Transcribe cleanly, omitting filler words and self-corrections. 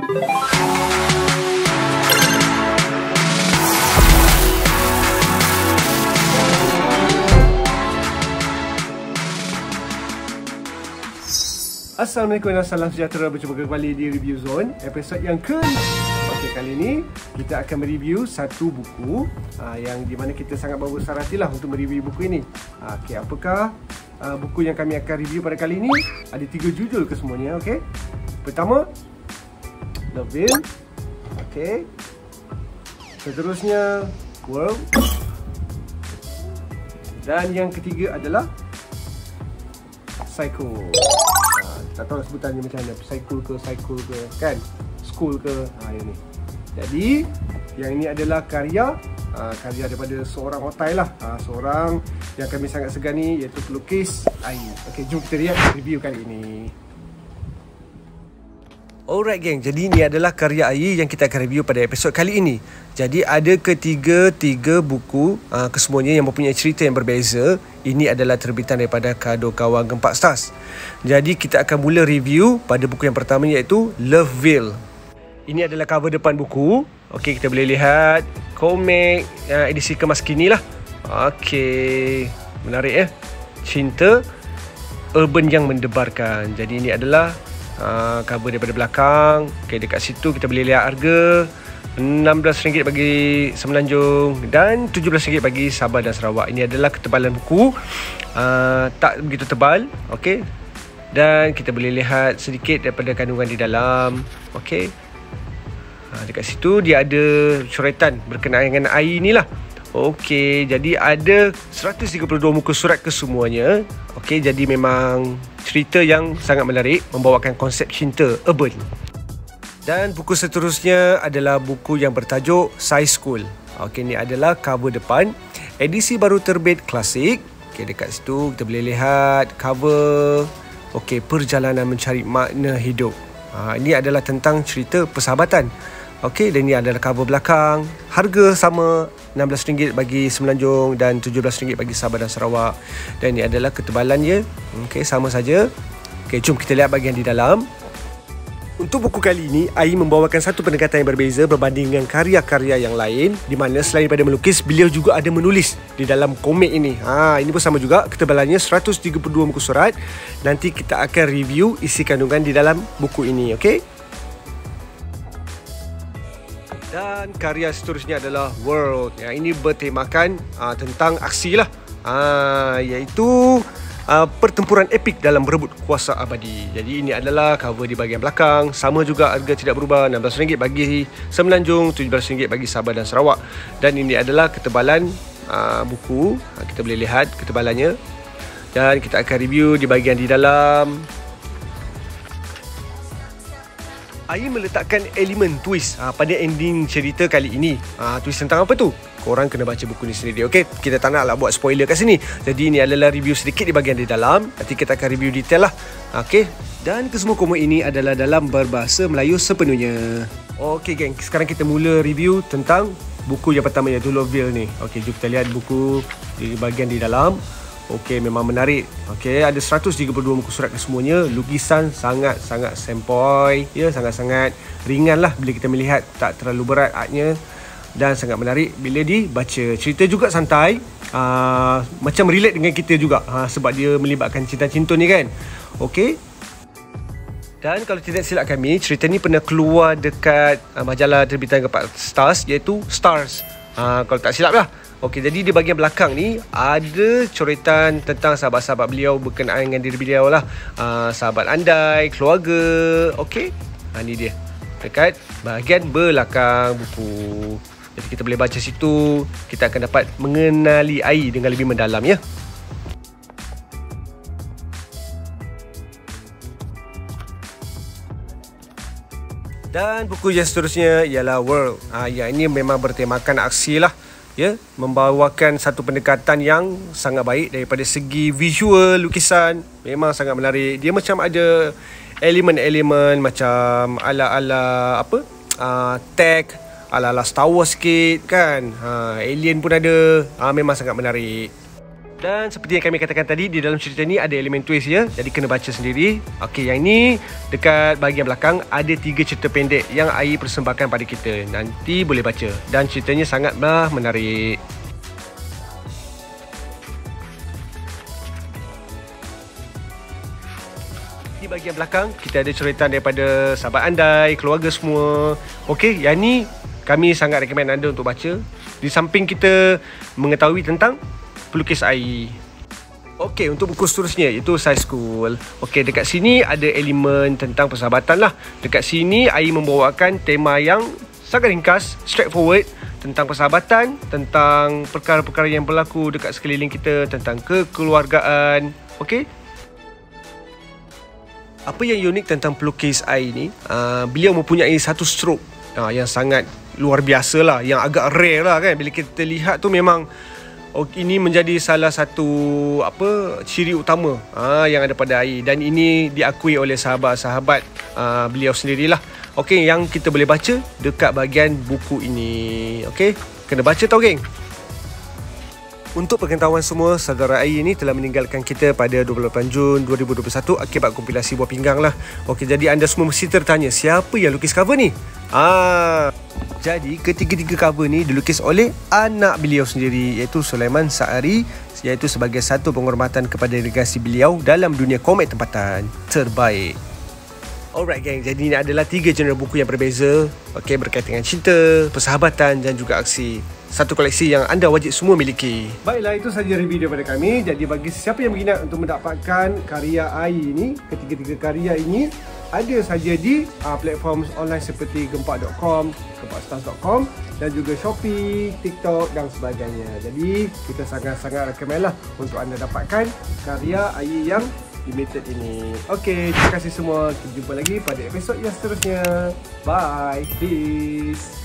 Assalamualaikum dan salam sejahtera. Berjumpa kembali di Review Zone episod yang ke. Okey, kali ini kita akan mereview satu buku yang di mana kita sangat berbesar hatilah untuk mereview buku ini. Okey, apakah buku yang kami akan review pada kali ini? Ada 3 judul kesemuanya, okey. Pertama, Loveville. Okey. Seterusnya, World. Dan yang ketiga adalah Psycho. Tak tahu sebutannya macam mana, cycle ke kan, school ke, yang ni. Jadi yang ini adalah karya daripada seorang otai lah, seorang yang kami sangat segani, iaitu pelukis Ai. Okey, jom kita lihat review kali ini. Alright geng, jadi ini adalah karya Ai yang kita akan review pada episod kali ini. Jadi ada tiga buku kesemuanya yang mempunyai cerita yang berbeza. Ini adalah terbitan daripada Kadokawa Gempak Stars. Jadi kita akan mula review pada buku yang pertama, iaitu Loveville. Ini adalah cover depan buku. Okey, kita boleh lihat komik edisi kemas kini lah. Okey, menarik ya. Cinta urban yang mendebarkan. Jadi ini adalah cover daripada belakang. Okay, dekat situ kita boleh lihat harga RM16 bagi Semenanjung dan RM17 bagi Sabah dan Sarawak. Ini adalah ketebalan buku, tak begitu tebal. Okay, dan kita boleh lihat sedikit daripada kandungan di dalam. Okay, dekat situ dia ada coretan berkenaan dengan Ai ni lah. Okey, jadi ada 132 muka surat kesemuanya. Okey, jadi memang cerita yang sangat menarik, membawakan konsep cinta urban. Dan buku seterusnya adalah buku yang bertajuk Sci School. Okey, ini adalah cover depan, edisi baru terbit klasik. Okey, dekat situ kita boleh lihat cover. Okey, perjalanan mencari makna hidup. Ini adalah tentang cerita persahabatan. Okey, dan ini adalah cover belakang. Harga sama, RM16 bagi Semenanjung dan RM17 bagi Sabah dan Sarawak. Dan ini adalah ketebalannya. Okey, sama saja. Okey, jom kita lihat bahagian di dalam. Untuk buku kali ini, Ai membawakan satu pendekatan yang berbeza berbanding dengan karya-karya yang lain, di mana selain daripada melukis, beliau juga ada menulis di dalam komik ini. Ini pun sama juga, ketebalannya 132 muka surat. Nanti kita akan review isi kandungan di dalam buku ini, okey? Dan karya seterusnya adalah World. Yang ini bertemakan tentang aksi lah, iaitu pertempuran epik dalam berebut kuasa abadi. Jadi ini adalah cover di bahagian belakang. Sama juga, harga tidak berubah, RM16 bagi Semenanjung, RM17 bagi Sabah dan Sarawak. Dan ini adalah ketebalan buku. Kita boleh lihat ketebalannya. Dan kita akan review di bahagian di dalam. Ai meletakkan elemen twist pada ending cerita kali ini. Twist tentang apa tu? Korang kena baca buku ni sendiri. Okey, kita tak naklah buat spoiler kat sini. Jadi ini adalah review sedikit di bahagian di dalam. Nanti kita akan review detail lah. Okey, dan kesemua komik ini adalah dalam berbahasa Melayu sepenuhnya. Okey geng, sekarang kita mula review tentang buku yang pertama, iaitu Loveville ni. Okey, jom kita lihat buku di bahagian di dalam. Okey, memang menarik. Okey, ada 132 muka surat kesemuanya. Lukisan sangat-sangat sempoi. Ya, sangat-sangat ringan lah bila kita melihat. Tak terlalu berat artnya. Dan sangat menarik bila dibaca. Cerita juga santai. Macam relate dengan kita juga. Sebab dia melibatkan cinta-cinta ni kan. Okey. Dan kalau tidak silap kami, cerita ni pernah keluar dekat majalah terbitan Gempak Stars, iaitu Stars. Kalau tak silap lah. Okey, jadi di bahagian belakang ni ada coretan tentang sahabat-sahabat beliau berkenaan dengan diri beliau lah. Sahabat andai, keluarga. Okey, ni dia dekat bahagian belakang buku. Jadi kita boleh baca situ. Kita akan dapat mengenali Ai dengan lebih mendalam ya. Dan buku yang seterusnya ialah World. Yang ini memang bertemakan aksi lah. Ya, membawakan satu pendekatan yang sangat baik daripada segi visual, lukisan. Memang sangat menarik. Dia macam ada elemen-elemen macam ala-ala apa? Tech, ala-ala Star Wars sikit kan. Alien pun ada. Memang sangat menarik. Dan seperti yang kami katakan tadi, di dalam cerita ni ada elemen twist ya. Jadi kena baca sendiri. Okey, yang ni dekat bahagian belakang ada 3 cerita pendek yang Ai persembahkan pada kita. Nanti boleh baca. Dan ceritanya sangatlah menarik. Di bahagian belakang kita ada coretan daripada sahabat andai, keluarga semua. Okey, yang ni kami sangat recommend anda untuk baca. Di samping kita mengetahui tentang pelukis Ai. Okey, untuk buku seterusnya itu Sci School. Okey, dekat sini ada elemen tentang persahabatan lah. Dekat sini Ai membawakan tema yang sangat ringkas, straightforward, tentang persahabatan, tentang perkara-perkara yang berlaku dekat sekeliling kita, tentang kekeluargaan. Okey. Apa yang unik tentang pelukis Ai ni, beliau mempunyai satu stroke yang sangat luar biasa lah, yang agak rare lah kan. Bila kita lihat tu memang ini menjadi salah satu ciri utama yang ada pada Ai, dan ini diakui oleh sahabat-sahabat beliau sendirilah. Okey, yang kita boleh baca dekat bahagian buku ini. Okey, kena baca tau geng. Untuk pengetahuan semua, saudara Ai ini telah meninggalkan kita pada 28 Jun 2021 akibat kompilasi buah pinggang lah. Okey, jadi anda semua mesti tertanya, siapa yang lukis cover ni? Jadi ketiga-tiga cover ni dilukis oleh anak beliau sendiri, iaitu Sulaiman Saari, iaitu sebagai satu penghormatan kepada legasi beliau dalam dunia komik tempatan terbaik. Alright gang, jadi ini adalah 3 genre buku yang berbeza, okey, berkaitan dengan cinta, persahabatan dan juga aksi. Satu koleksi yang anda wajib semua miliki. Baiklah, itu sahaja review daripada kami. Jadi bagi siapa yang berminat untuk mendapatkan karya Ai ini, ketiga-tiga karya ini ada saja di platform online seperti gempak.com, gempakstars.com dan juga Shopee, TikTok dan sebagainya. Jadi kita sangat-sangat recommend lah untuk anda dapatkan karya Ai yang limited ini. Okey, terima kasih semua. Kita jumpa lagi pada episod yang seterusnya. Bye. Peace.